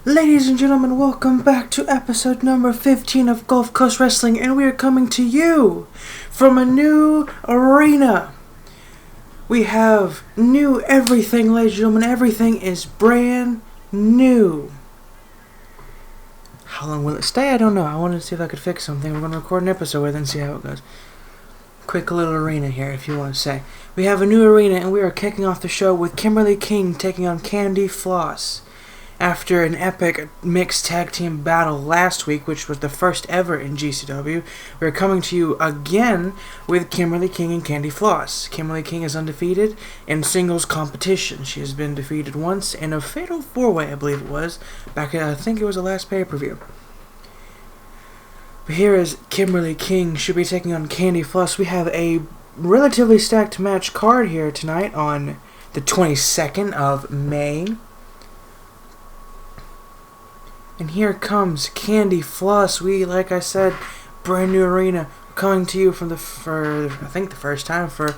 Ladies and gentlemen, welcome back to episode number 15 of Gulf Coast Wrestling, and we are coming to you from a new arena. We have new everything, ladies and gentlemen. Everything is brand new. How long will it stay? I don't know. I wanted to see if I could fix something. We're going to record an episode with it and see how it goes. Quick little arena here, if you want to say. We have a new arena, and we are kicking off the show with Kimberly King taking on Candy Floss. After an epic mixed tag team battle last week, which was the first ever in GCW, we're coming to you again with Kimberly King and Candy Floss. Kimberly King is undefeated in singles competition. She has been defeated once in a fatal four-way, I believe it was, back I think it was the last pay-per-view. But here is Kimberly King. She'll be taking on Candy Floss. We have a relatively stacked match card here tonight on the 22nd of May. And here comes Candy Floss. Like I said, brand new arena. Coming to you for the first time for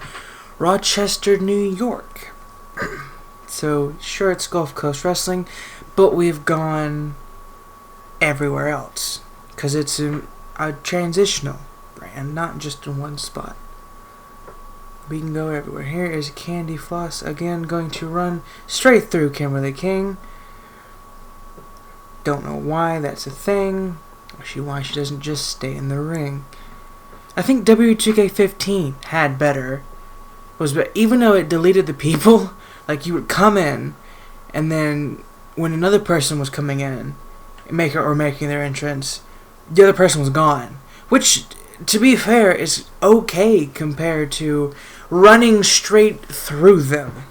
Rochester, New York. So, sure, it's Gulf Coast Wrestling, but we've gone everywhere else. Because it's a transitional brand, not just in one spot. We can go everywhere. Here is Candy Floss again, going to run straight through Kimberly King. Don't know why that's a thing. Why she doesn't just stay in the ring. I think W2K15 had better. Even though it deleted the people, like you would come in, and then when another person was coming in, making their entrance, the other person was gone. Which, to be fair, is okay compared to running straight through them.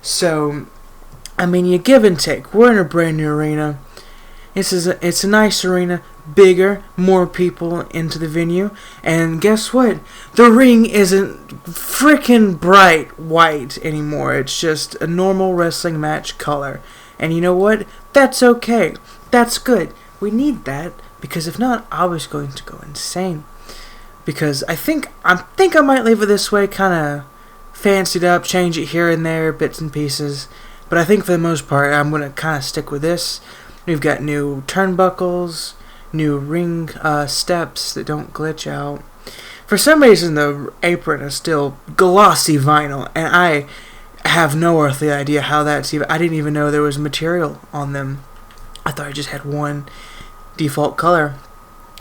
So, I mean, you give and take. We're in a brand new arena. It's a nice arena, bigger, more people into the venue. And guess what? The ring isn't freaking bright white anymore. It's just a normal wrestling match color. And you know what? That's okay. That's good. We need that, because if not, I was going to go insane. Because I think I might leave it this way, kind of fancied up, change it here and there, bits and pieces. But I think for the most part, I'm going to kind of stick with this. We've got new turnbuckles, new ring steps that don't glitch out. For some reason, the apron is still glossy vinyl, and I have no earthly idea how that's even... I didn't even know there was material on them. I thought I just had one default color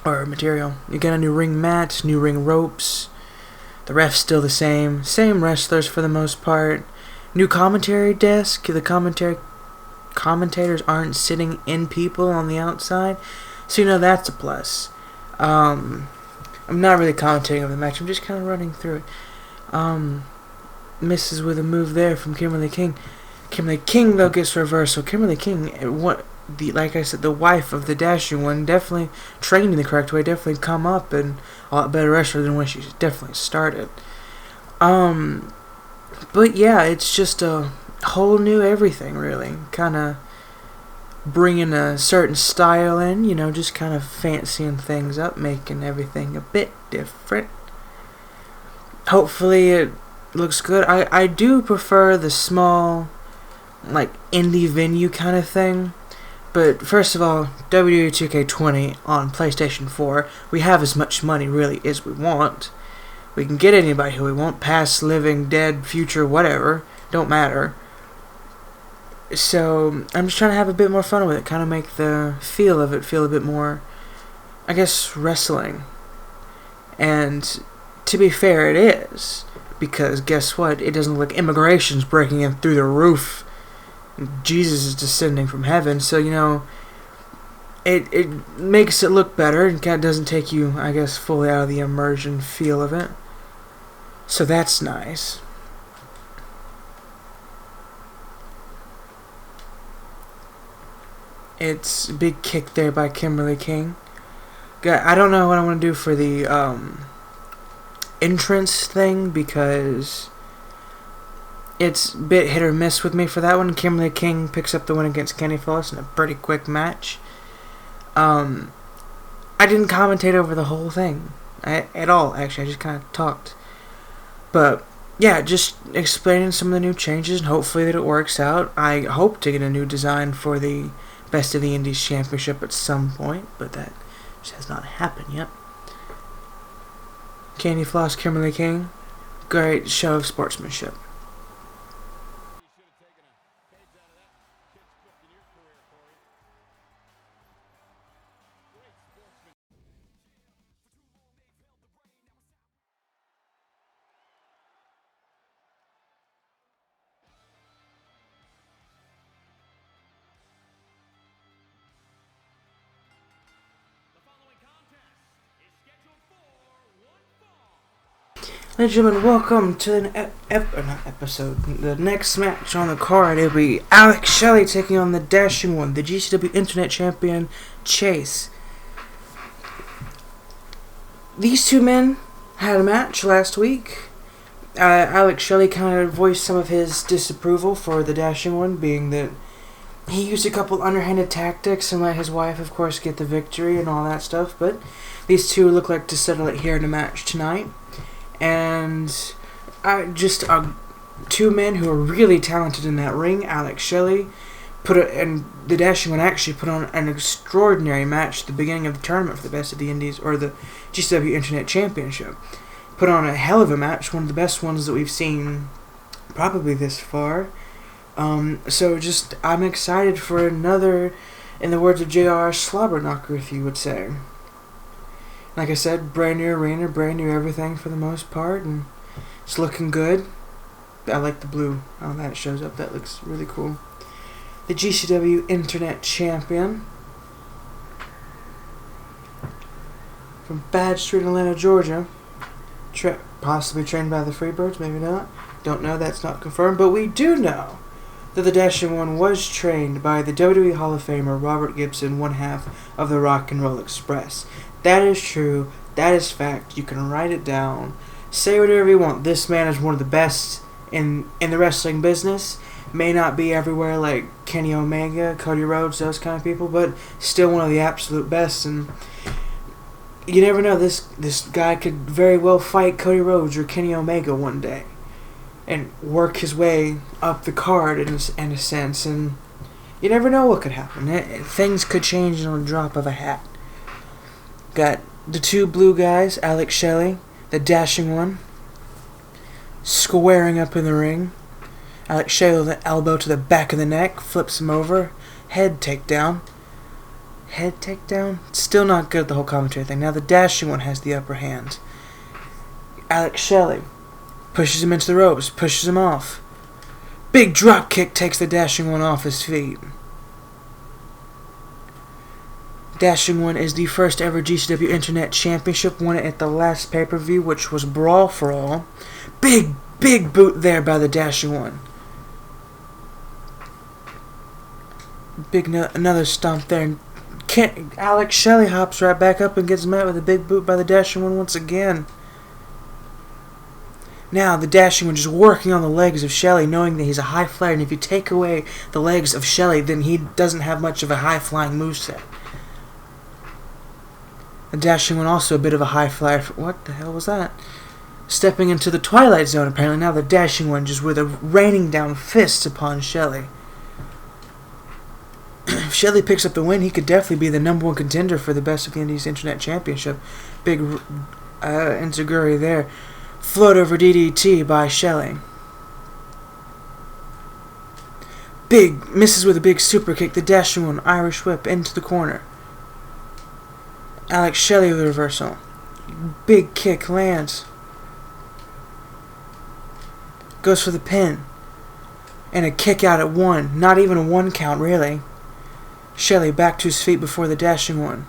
or material. You got a new ring mat, new ring ropes. The ref's still the same. Same wrestlers for the most part. New commentary desk. The commentators aren't sitting in people on the outside, so you know that's a plus. I'm not really commentating on the match. I'm just kind of running through it. Misses with a move there from Kimberly King. Kimberly King though gets reversal. Kimberly King, like I said, the wife of the Dashing One, definitely trained in the correct way. Definitely come up and a lot better wrestler than when she definitely started. But yeah, it's just a whole new everything, really. Kind of bringing a certain style in, just kind of fancying things up, making everything a bit different. Hopefully it looks good. I do prefer the small, like, indie venue kind of thing. But first of all, WWE 2K20 on PlayStation 4, we have as much money, really, as we want. We can get anybody who we want, past, living, dead, future, whatever. Don't matter. So, I'm just trying to have a bit more fun with it. Kind of make the feel of it feel a bit more, I guess, wrestling. And, to be fair, it is. Because, guess what? It doesn't look like immigration's breaking in through the roof. Jesus is descending from heaven. So, it makes it look better. And kind of doesn't take you, I guess, fully out of the immersion feel of it. So that's nice. It's a big kick there by Kimberly King. I don't know what I want to do for the entrance thing, because it's a bit hit or miss with me for that one. Kimberly King picks up the win against Candy Floss in a pretty quick match. I didn't commentate over the whole thing at all, actually. I just kind of talked. But yeah, just explaining some of the new changes and hopefully that it works out. I hope to get a new design for the Best of the Indies Championship at some point, but that just has not happened yet. Candy Floss, Kimberly King, great show of sportsmanship. Ladies and gentlemen, welcome to the next match on the card. It'll be Alex Shelley taking on the Dashing One, the GCW Internet Champion, Chase. These two men had a match last week. Alex Shelley kind of voiced some of his disapproval for the Dashing One, being that he used a couple underhanded tactics and let his wife, of course, get the victory and all that stuff, but these two look like to settle it here in a match tonight. And two men who are really talented in that ring. Alex Shelley and the Dashing One actually put on an extraordinary match at the beginning of the tournament for the Best of the Indies, or the GCW Internet Championship. Put on a hell of a match, one of the best ones that we've seen probably this far. So I'm excited for another, in the words of JR, slobber knocker, if you would say. Like I said, brand new arena, brand new everything for the most part, and it's looking good. I like the blue how that shows up. That looks really cool. The GCW Internet Champion from Bad Street, Atlanta, Georgia. Possibly trained by the Freebirds, maybe not. Don't know, that's not confirmed. But we do know that the Dashing One was trained by the WWE Hall of Famer Robert Gibson, one half of the Rock and Roll Express. That is true. That is fact. You can write it down. Say whatever you want. This man is one of the best in the wrestling business. May not be everywhere like Kenny Omega, Cody Rhodes, those kind of people, but still one of the absolute best. And you never know. This guy could very well fight Cody Rhodes or Kenny Omega one day, and work his way up the card in a sense. And you never know what could happen. Things could change in a drop of a hat. Got the two blue guys, Alex Shelley, the Dashing One, squaring up in the ring. Alex Shelley with an elbow to the back of the neck, flips him over, head takedown. Head takedown? Still not good, the whole commentary thing. Now the Dashing One has the upper hand. Alex Shelley pushes him into the ropes, pushes him off. Big drop kick takes the Dashing One off his feet. Dashing One is the first ever GCW Internet Championship, won it at the last pay-per-view, which was Brawl for All. Big boot there by the Dashing One. Another stomp there. Alex Shelley hops right back up and gets met with a big boot by the Dashing One once again. Now the Dashing One just working on the legs of Shelley, knowing that he's a high flyer, and if you take away the legs of Shelley, then he doesn't have much of a high-flying moveset. The Dashing One also a bit of a high flyer. What the hell was that? Stepping into the Twilight Zone, apparently. Now the Dashing One just with a raining down fists upon Shelley. If Shelley picks up the win, he could definitely be the number one contender for the Best of the Indies Internet Championship. Big Enziguri there. Float over DDT by Shelley. Misses with a big super kick. The Dashing One, Irish whip into the corner. Alex Shelley with a reversal. Big kick lands. Goes for the pin. And a kick out at one. Not even a one count, really. Shelley back to his feet before the Dashing One.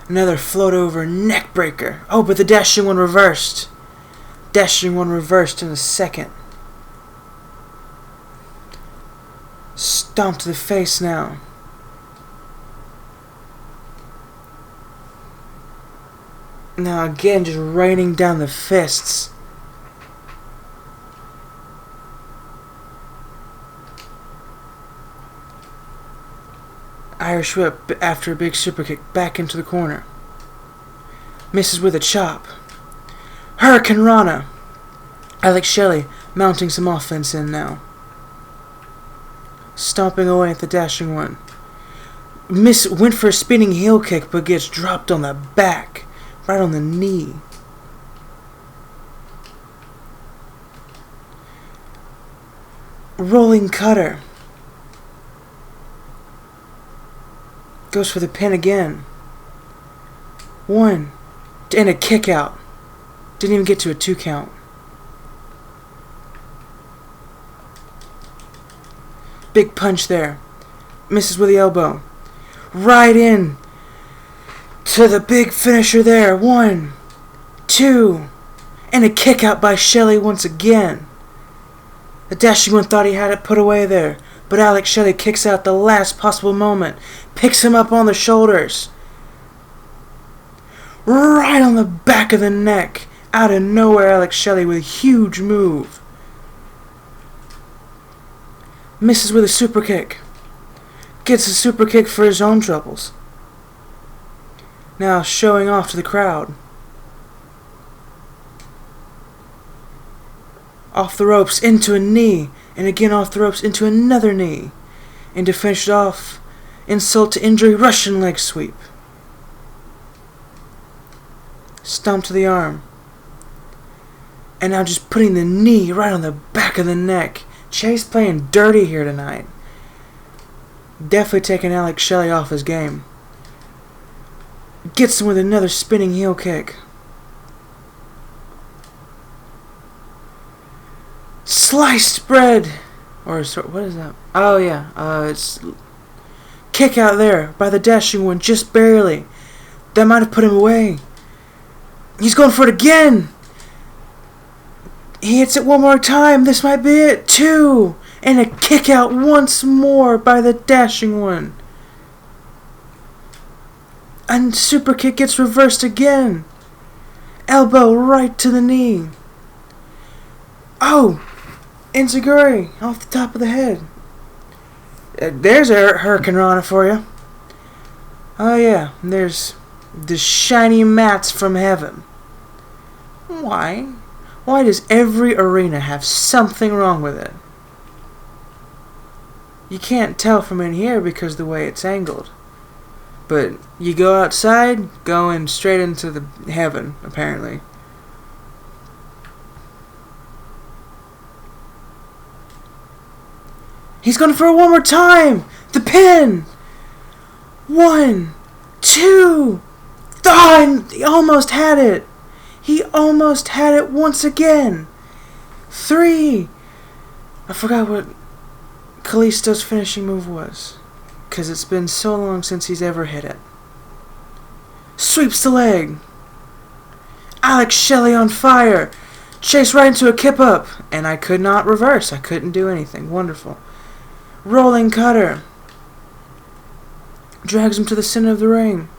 Another float over neck breaker. Oh, but the Dashing One reversed. Dashing One reversed in a second. Stomp to the face now. Now again, just raining down the fists. Irish whip after a big super kick back into the corner. Misses with a chop. Hurricane Rana. Alex Shelley mounting some offense in now. Stomping away at the dashing one. Went for a spinning heel kick but gets dropped on the back. Right on the knee. Rolling cutter. Goes for the pin again. 1. And a kick out. Didn't even get to a 2 count. Big punch there. Misses with the elbow. Right in to the big finisher there. 1, 2. And a kick out by Shelley once again. The dashing one thought he had it put away there. But Alex Shelley kicks out the last possible moment. Picks him up on the shoulders. Right on the back of the neck. Out of nowhere, Alex Shelley with a huge move. Misses with a super kick. Gets a super kick for his own troubles. Now showing off to the crowd. Off the ropes into a knee. And again off the ropes into another knee. And to finish it off, insult to injury, Russian leg sweep. Stomp to the arm. And now just putting the knee right on the back of the neck. Chase playing dirty here tonight. Definitely taking Alex Shelley off his game. Gets him with another spinning heel kick. Sliced bread. Or what is that? Oh yeah, it's kick out there by the dashing one, just barely. That might have put him away. He's going for it again. He hits it one more time. This might be it. 2. And a kick out once more by the dashing one. And super kick gets reversed again. Elbow right to the knee. Oh! Enziguri off the top of the head. There's a Hurricane Rana for you. Oh yeah, there's the shiny mats from heaven. Why? Why does every arena have something wrong with it? You can't tell from in here because of the way it's angled. But you go outside, going straight into the heaven, apparently. He's going for it one more time! The pin! 1, 2... Oh, he almost had it! He almost had it once again! 3... I forgot what Kalisto's finishing move was. Because it's been so long since he's ever hit it. Sweeps the leg! Alex Shelley on fire! Chase right into a kip up! And I could not reverse. I couldn't do anything. Wonderful. Rolling cutter. Drags him to the center of the ring.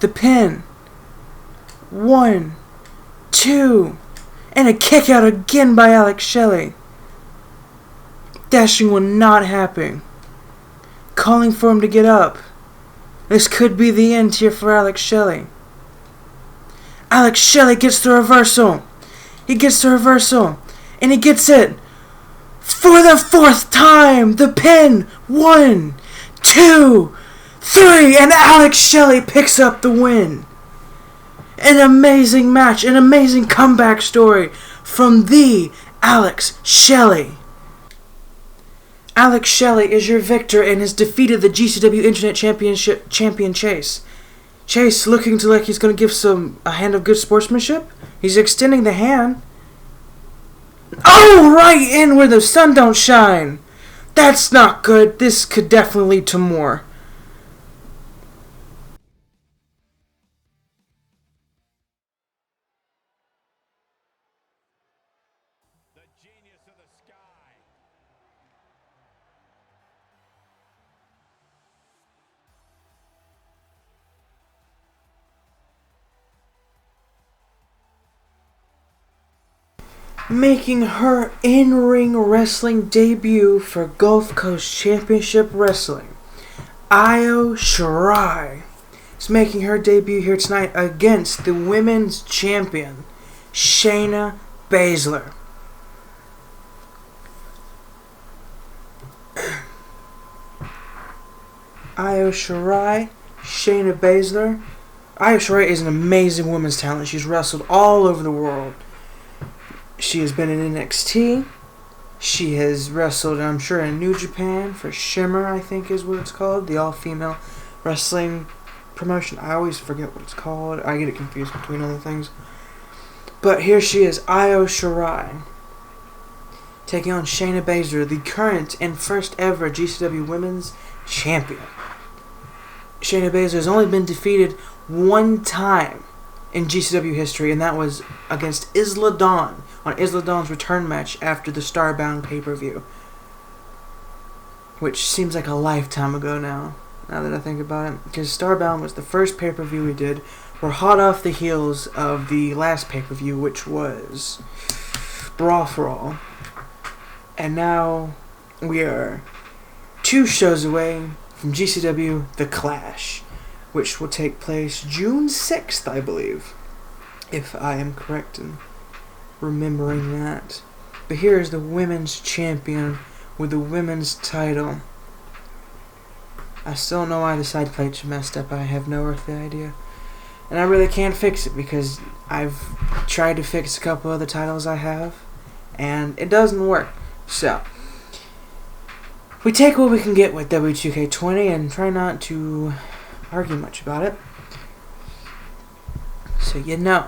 The pin. 1, 2, and a kick out again by Alex Shelley. Dashing one not happy. Calling for him to get up. This could be the end here for Alex Shelley. Alex Shelley gets the reversal. He gets the reversal. And he gets it. For the 4th time. The pin. 1, 2, 3. And Alex Shelley picks up the win. An amazing match. An amazing comeback story from the Alex Shelley. Alex Shelley is your victor and has defeated the GCW Internet Champion Chase. Chase looking to like he's going to give a hand of good sportsmanship. He's extending the hand. Oh, right in where the sun don't shine. That's not good. This could definitely lead to more. The genius of the sky. Making her in-ring wrestling debut for Gulf Coast Championship Wrestling, Io Shirai is making her debut here tonight against the women's champion, Shayna Baszler. Io Shirai, Shayna Baszler. Io Shirai is an amazing women's talent. She's wrestled all over the world. She has been in NXT. She has wrestled, I'm sure, in New Japan for Shimmer, I think is what it's called. The all-female wrestling promotion. I always forget what it's called. I get it confused between other things. But here she is, Io Shirai, taking on Shayna Baszler, the current and first ever GCW Women's Champion. Shayna Baszler has only been defeated one time in GCW history, and that was against Isla Dawn on Isla Dawn's return match after the Starbound pay-per-view, which seems like a lifetime ago now that I think about it, because Starbound was the first pay-per-view we did. We're hot off the heels of the last pay-per-view, which was Brawl for All, and now we are 2 shows away from GCW The Clash, which will take place June 6th, I believe, if I am correct in remembering that. But here is the women's champion with the women's title. I still don't know why the side plates are messed up. I have no earthly idea. And I really can't fix it because I've tried to fix a couple of the titles I have, and it doesn't work. So, we take what we can get with W2K20 and try not to argue much about it. So you know,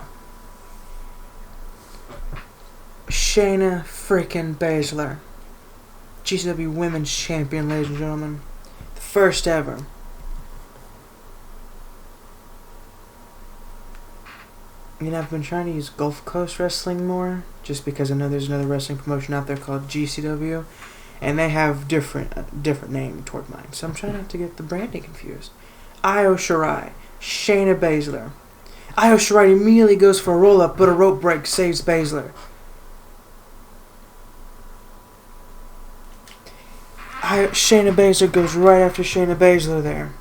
Shayna freaking Baszler, GCW Women's Champion, ladies and gentlemen, the first ever. You know, I've been trying to use Gulf Coast Wrestling more, just because I know there's another wrestling promotion out there called GCW, and they have different name toward mine, so I'm trying not to get the branding confused. Io Shirai, Shayna Baszler. Io Shirai immediately goes for a roll-up, but a rope break saves Baszler. Shayna Baszler goes right after Shayna Baszler there,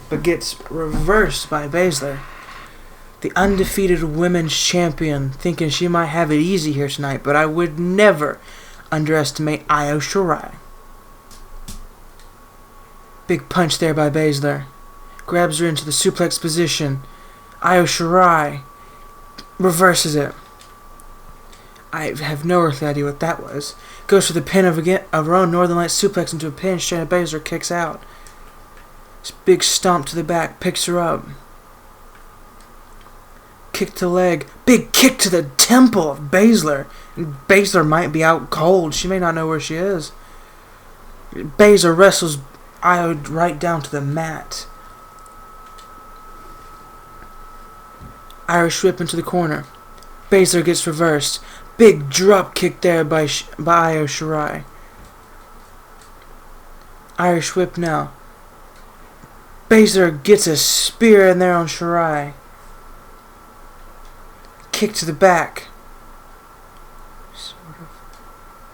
but gets reversed by Baszler. The undefeated women's champion, thinking she might have it easy here tonight, but I would never underestimate Io Shirai. Big punch there by Baszler. Grabs her into the suplex position. Io Shirai reverses it. I have no earthly idea what that was. Goes for the pin of her own Northern Lights suplex into a pin. Shayna Baszler kicks out. Big stomp to the back. Picks her up. Kick to the leg. Big kick to the temple of Baszler. Baszler might be out cold. She may not know where she is. Baszler wrestles Io right down to the mat. Irish whip into the corner. Baszler gets reversed. Big drop kick there by Io Shirai. Irish whip now. Baszler gets a spear in there on Shirai. Kick to the back. Sort of.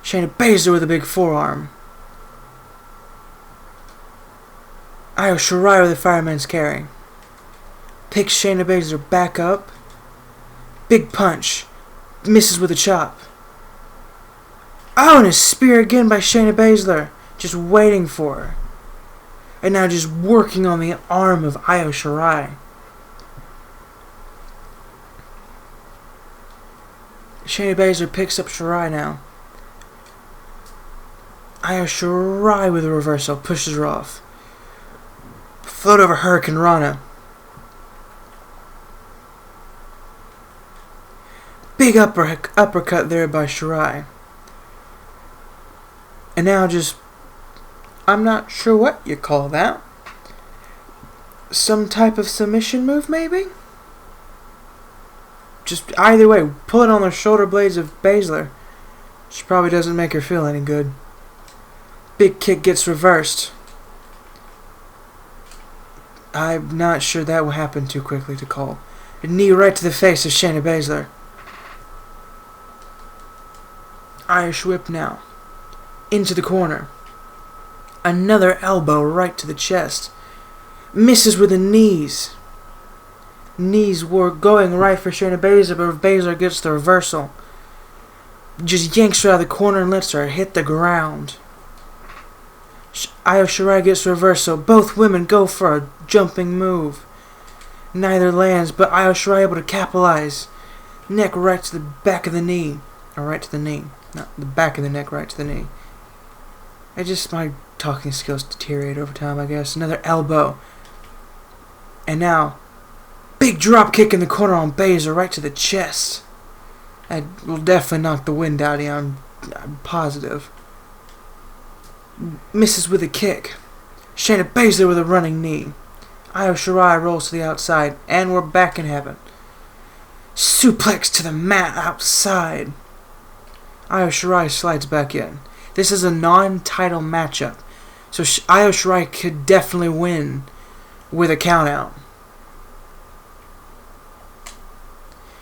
Shayna Baszler with a big forearm. Io Shirai with a fireman's carry. Picks Shayna Baszler back up. Big punch. Misses with a chop. Oh, and a spear again by Shayna Baszler. Just waiting for her. And now just working on the arm of Io Shirai. Shayna Baszler picks up Shirai now. Io Shirai with a reversal. Pushes her off. Float over Hurricane Rana. Big uppercut there by Shirai. And now just, I'm not sure what you call that. Some type of submission move, maybe? Just either way, pull it on the shoulder blades of Baszler. She probably doesn't make her feel any good. Big kick gets reversed. I'm not sure that will happen too quickly to call. A knee right to the face of Shayna Baszler. Irish whip now. Into the corner. Another elbow right to the chest. Misses with the knees. Knees were going right for Shayna Baszler, but Baszler gets the reversal. Just yanks her out of the corner and lets her hit the ground. Io Shirai gets reversal. Both women go for a jumping move. Neither lands, but Io Shirai able to capitalize. Neck right to the back of the knee. Or right to the knee. Not the back of the neck, right to the knee. My talking skills deteriorate over time, I guess. Another elbow. And now, big drop kick in the corner on Baszler right to the chest. That will definitely knock the wind out of you, I'm positive. Misses with a kick. Shayna Baszler with a running knee. Io Shirai rolls to the outside, and we're back in heaven. Suplex to the mat outside. Io Shirai slides back in. This is a non-title matchup, so Io Shirai could definitely win with a countout.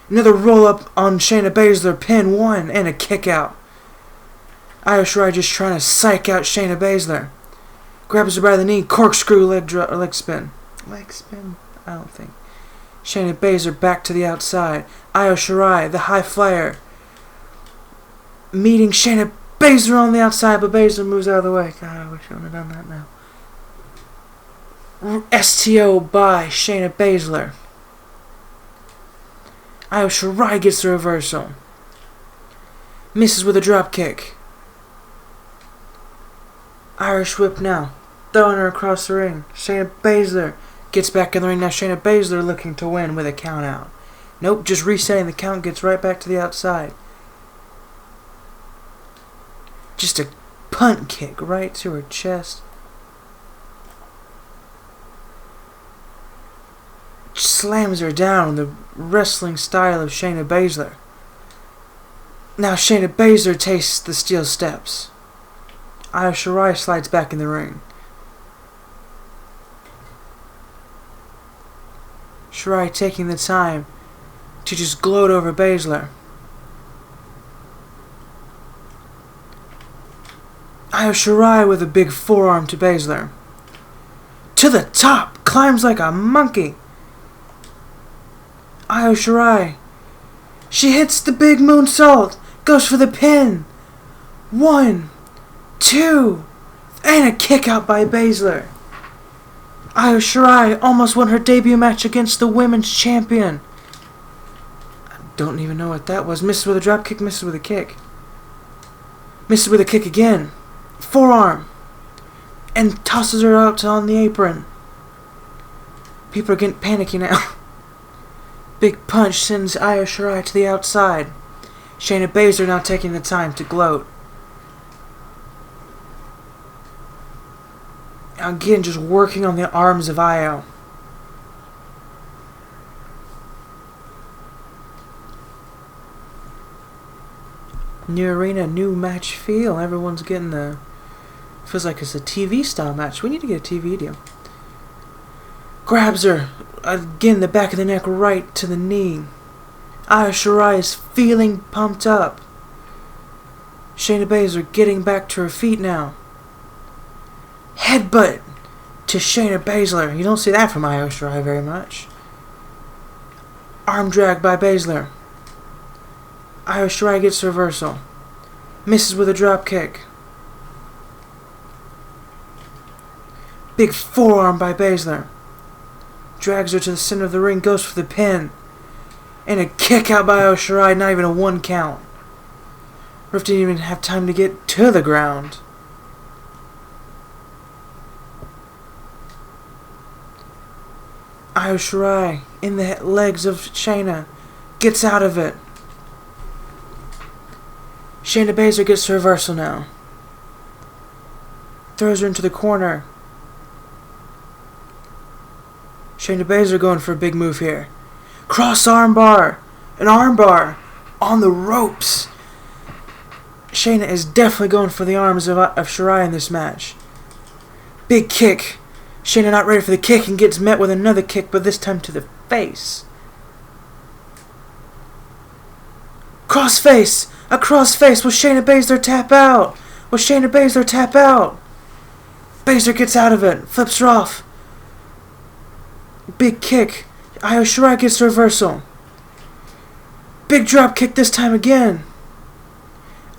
Another roll-up on Shayna Baszler, pin 1, and a kick out. Io Shirai just trying to psych out Shayna Baszler. Grabs her by the knee, corkscrew leg spin. Leg spin? I don't think. Shayna Baszler back to the outside. Io Shirai, the high flyer, meeting Shayna Baszler on the outside, but Baszler moves out of the way. God, I wish I would have done that now. STO by Shayna Baszler. Io Shirai gets the reversal. Misses with a drop kick. Irish whip now. Throwing her across the ring. Shayna Baszler gets back in the ring. Now Shayna Baszler looking to win with a count out. Nope, just resetting the count, gets right back to the outside. Just a punt kick right to her chest. Slams her down in the wrestling style of Shayna Baszler. Now Shayna Baszler tastes the steel steps. Io Shirai slides back in the ring. Shirai taking the time to just gloat over Baszler. Io Shirai with a big forearm to Baszler. To the top! Climbs like a monkey! Io Shirai. She hits the big moonsault. Goes for the pin. 1, 2, and a kick out by Baszler. Io Shirai almost won her debut match against the women's champion. I don't even know what that was. Misses with a drop kick, misses with a kick. Misses with a kick again. Forearm. And tosses her out on the apron. People are getting panicky now. Big punch sends Io Shirai to the outside. Shayna Baszler now taking the time to gloat. Again, just working on the arms of Io. New arena, new match feel. Everyone's getting the... Feels like it's a TV style match. We need to get a TV deal. Grabs her. Again, the back of the neck right to the knee. Io Shirai is feeling pumped up. Shayna Baszler getting back to her feet now. Headbutt to Shayna Baszler. You don't see that from Io Shirai very much. Arm drag by Baszler. Io Shirai gets reversal. Misses with a drop kick. Big forearm by Baszler. Drags her to the center of the ring. Goes for the pin. And a kick out by Io Shirai. Not even a 1 count. Ref didn't even have time to get to the ground. Io Shirai in the legs of Shayna. Gets out of it. Shayna Baszler gets the reversal now. Throws her into the corner. Shayna Baszler going for a big move here. Cross armbar. An armbar on the ropes. Shayna is definitely going for the arms of Shirai in this match. Big kick. Shayna not ready for the kick and gets met with another kick, but this time to the face. Crossface. A crossface. Will Shayna Baszler tap out? Will Shayna Baszler tap out? Baszler gets out of it. Flips her off. Big kick. Io Shirai gets the reversal. Big drop kick this time again.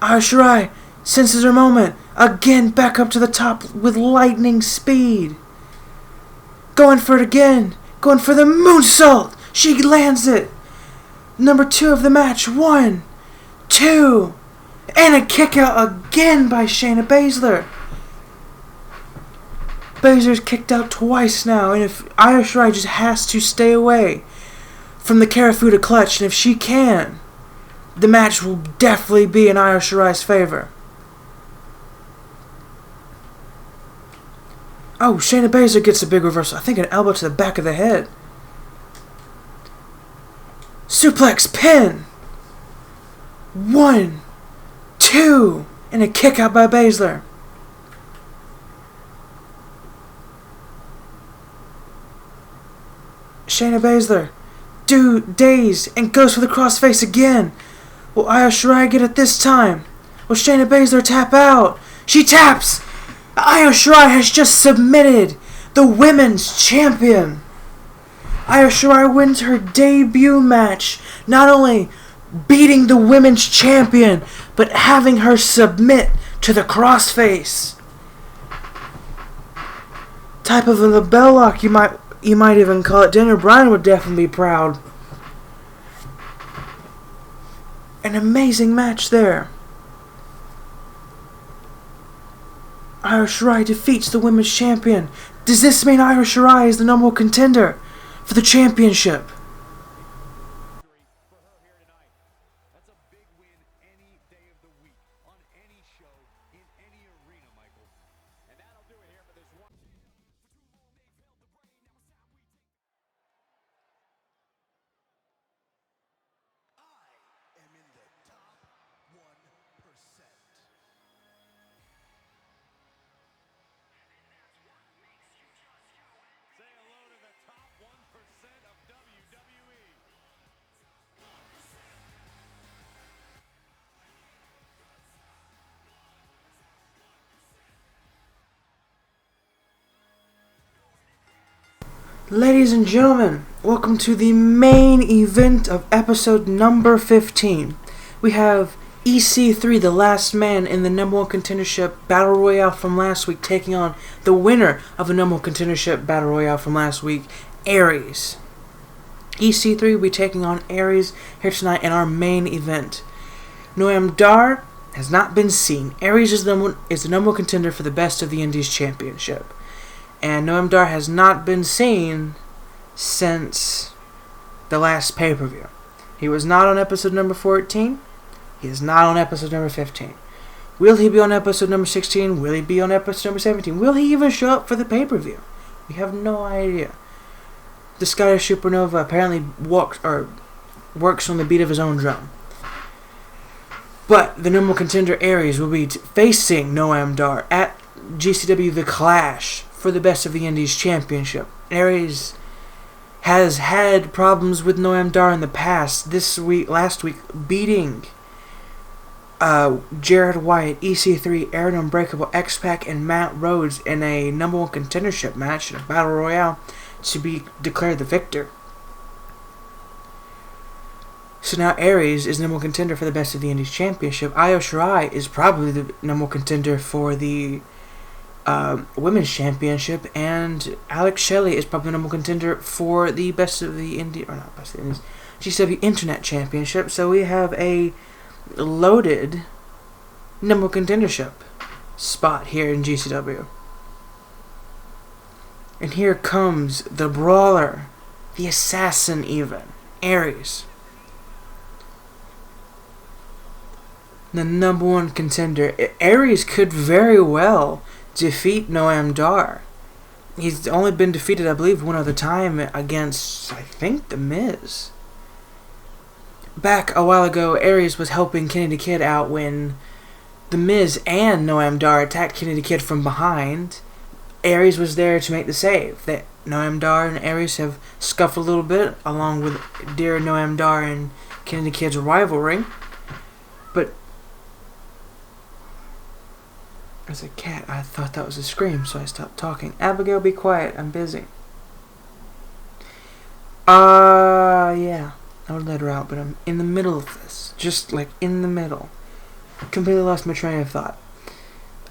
Io Shirai senses her moment. Again, back up to the top with lightning speed. Going for it again. Going for the moonsault. She lands it. Number 2 of the match. 1, 2. And a kick out again by Shayna Baszler. Baszler's kicked out twice now. And if Io Shirai just has to stay away from the Karafuda clutch. And if she can, the match will definitely be in Io Shirai's favor. Oh, Shayna Baszler gets a big reversal. I think an elbow to the back of the head. Suplex pin. 1, 2. And a kick out by Baszler. Shayna Baszler, dazed, and goes for the crossface again. Will Io Shirai get it this time? Will Shayna Baszler tap out? She taps! Io Shirai has just submitted the women's champion. Io Shirai wins her debut match, not only beating the women's champion, but having her submit to the crossface. Type of a label lock, you might even call it. Daniel Bryan would definitely be proud. An amazing match there. Io Shirai defeats the women's champion. Does this mean Io Shirai is the number 1 contender for the championship? For her here tonight. That's a big win any day of the week, on any show, in any arena, Michael. And that'll do it here for this one. I am in the top 1%. Say hello to the top 1% of WWE. Ladies and gentlemen, welcome to the main event of episode number 15. We have EC3, the last man in the number 1 contendership battle royale from last week, taking on the winner of the number 1 contendership battle royale from last week, Aries. EC3 will be taking on Aries here tonight in our main event. Noam Dar has not been seen. Aries is the number 1 contender for the Best of the Indies Championship. And Noam Dar has not been seen since the last pay-per-view. He was not on episode number 14. He is not on episode number 15. Will he be on episode number 16? Will he be on episode number 17? Will he even show up for the pay-per-view? We have no idea. The Scottish Supernova apparently works on the beat of his own drum. But the number 1 contender Aries will be facing Noam Dar at GCW The Clash for the Best of the Indies Championship. Aries has had problems with Noam Dar in the past. Last week, beating Jared White, EC3, Aaron Unbreakable, X-Pac, and Matt Rhodes in a number 1 contendership match in a battle royale to be declared the victor. So now Aries is number 1 contender for the Best of the Indies Championship. Io Shirai is probably the number 1 contender for the Women's Championship, and Alex Shelley is probably the number 1 contender for the Best of the Indies, or not Best of the Indies, GCW Internet Championship. So we have a loaded number 1 contendership spot here in GCW. And here comes the brawler, the assassin even, Aries. The number 1 contender. Aries could very well defeat Noam Dar. He's only been defeated, I believe, one other time against, I think, The Miz. Back a while ago, Aries was helping Kenny the Kid out when The Miz and Noam Dar attacked Kenny the Kid from behind. Aries was there to make the save. That Noam Dar and Aries have scuffled a little bit, along with dear Noam Dar and Kenny the Kid's rivalry. But as a cat, I thought that was a scream, so I stopped talking. Abigail, be quiet. I'm busy. Yeah. I would let her out, but I'm in the middle of this. Just, like, in the middle. completely lost my train of thought.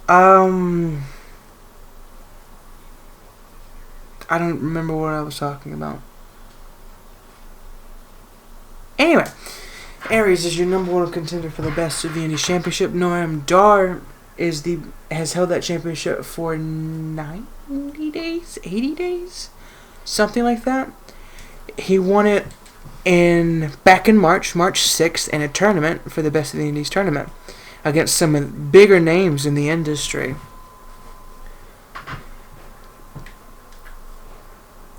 I don't remember what I was talking about. Anyway, Aries is your number one contender for the Best of the Indies Championship. Noam Dar has held that championship for 90 days, 80 days, something like that. He won it back in March 6th, in a tournament for the Best of the Indies tournament against some of the bigger names in the industry.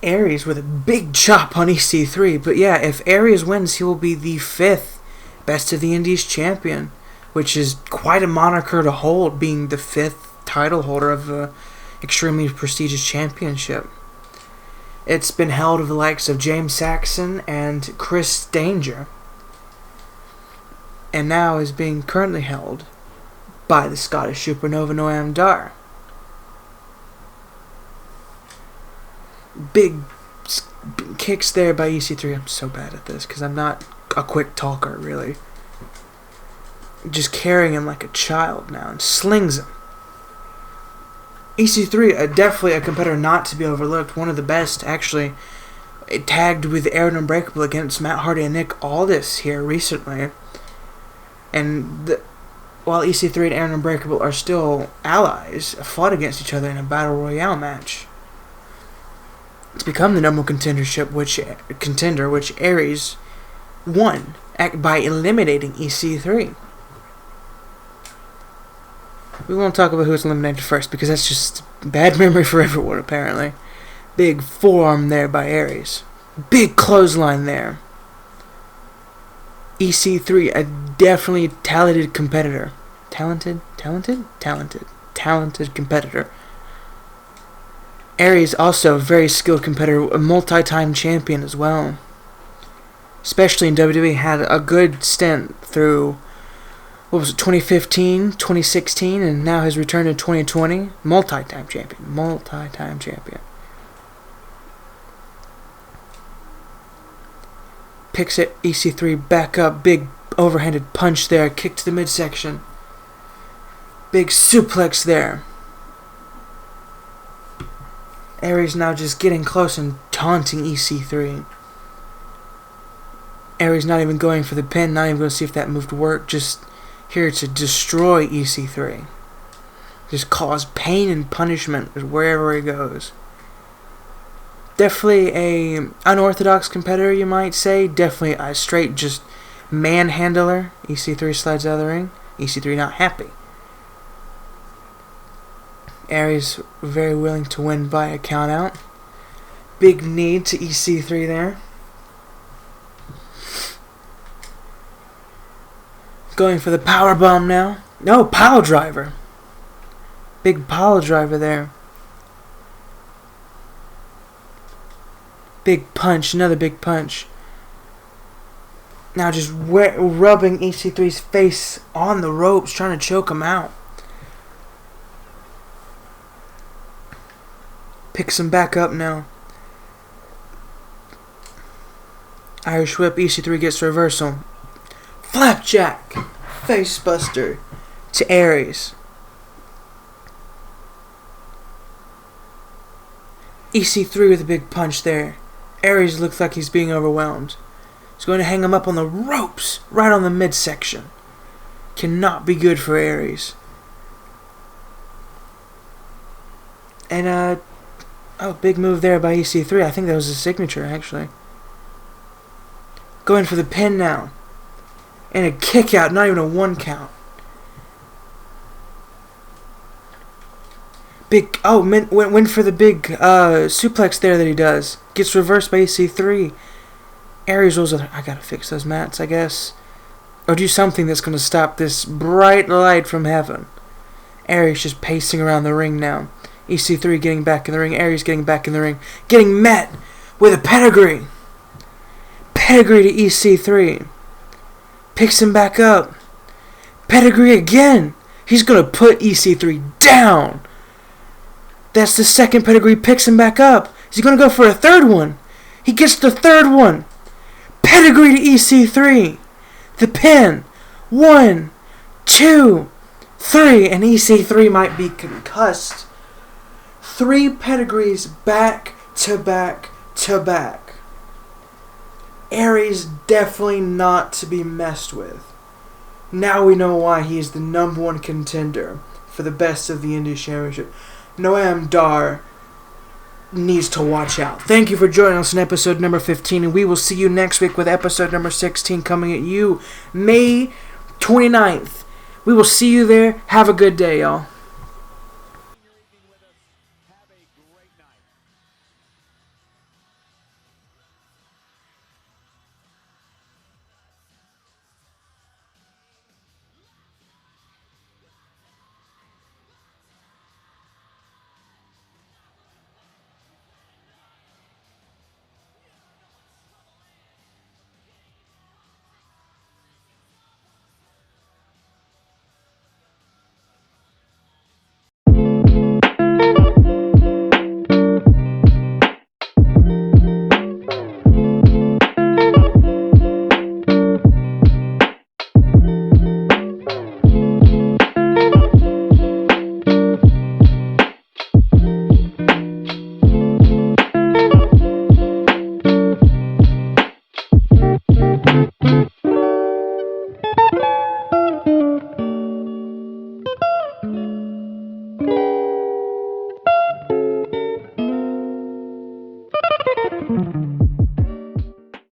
Aries with a big chop on EC3, but yeah, if Aries wins, he will be the 5th Best of the Indies champion, which is quite a moniker to hold, being the 5th title holder of an extremely prestigious championship. It's been held with the likes of James Saxon and Chris Danger, and now is being currently held by the Scottish Supernova Noam Dar. Big kicks there by EC3. I'm so bad at this because I'm not a quick talker, really. Just carrying him like a child now and slings him. EC3, definitely a competitor not to be overlooked. One of the best, actually. It tagged with Aaron Unbreakable against Matt Hardy and Nick Aldis here recently. And while EC3 and Aaron Unbreakable are still allies, fought against each other in a Battle Royale match. To become the number one contender, which Aries won by eliminating EC3. We won't talk about who was eliminated first because that's just bad memory for everyone, apparently. Big forearm there by Aries. Big clothesline there. EC3, a definitely talented competitor. Talented competitor. Aries also a very skilled competitor, a multi-time champion as well. Especially in WWE, had a good stint through, 2015, 2016, and now has returned in 2020. Multi-time champion. Picks it, EC3 back up, big overhanded punch there, kick to the midsection. Big suplex there. Aries now just getting close and taunting EC3. Aries not even going for the pin, not even going to see if that move worked, just here to destroy EC3. Just cause pain and punishment wherever he goes. Definitely a unorthodox competitor, you might say. Definitely a straight just manhandler. EC3 slides out of the ring. EC3 not happy. Aries very willing to win by a count out. Big knee to EC3 there. Going for the power bomb now. No, pile driver. Big pile driver there. Big punch, another big punch. Now just rubbing EC3's face on the ropes, trying to choke him out. Picks him back up now. Irish whip, EC3 gets reversal. Flapjack! Facebuster to Aries. EC3 with a big punch there. Aries looks like he's being overwhelmed. He's going to hang him up on the ropes, right on the midsection. Cannot be good for Aries. And, big move there by EC3. I think that was his signature, actually. Going for the pin now. And a kick out, not even a 1 count. Went for the big suplex there that he does. Gets reversed by EC3. Aries rolls with, I gotta fix those mats, I guess. Or do something that's gonna stop this bright light from heaven. Aries just pacing around the ring now. EC3 getting back in the ring. Aries getting back in the ring. Getting met with a pedigree. Pedigree to EC3. Picks him back up. Pedigree again. He's going to put EC3 down. That's the second pedigree. Picks him back up. Is he going to go for a third one? He gets the third one. Pedigree to EC3. The pin. 1, 2, 3, and EC3 might be concussed. 3 pedigrees back to back to back. Aries definitely not to be messed with. Now we know why he's the number 1 contender for the best of the Indies Championship. Noam Dar needs to watch out. Thank you for joining us in episode number 15, and we will see you next week with episode number 16 coming at you May 29th. We will see you there. Have a good day, y'all.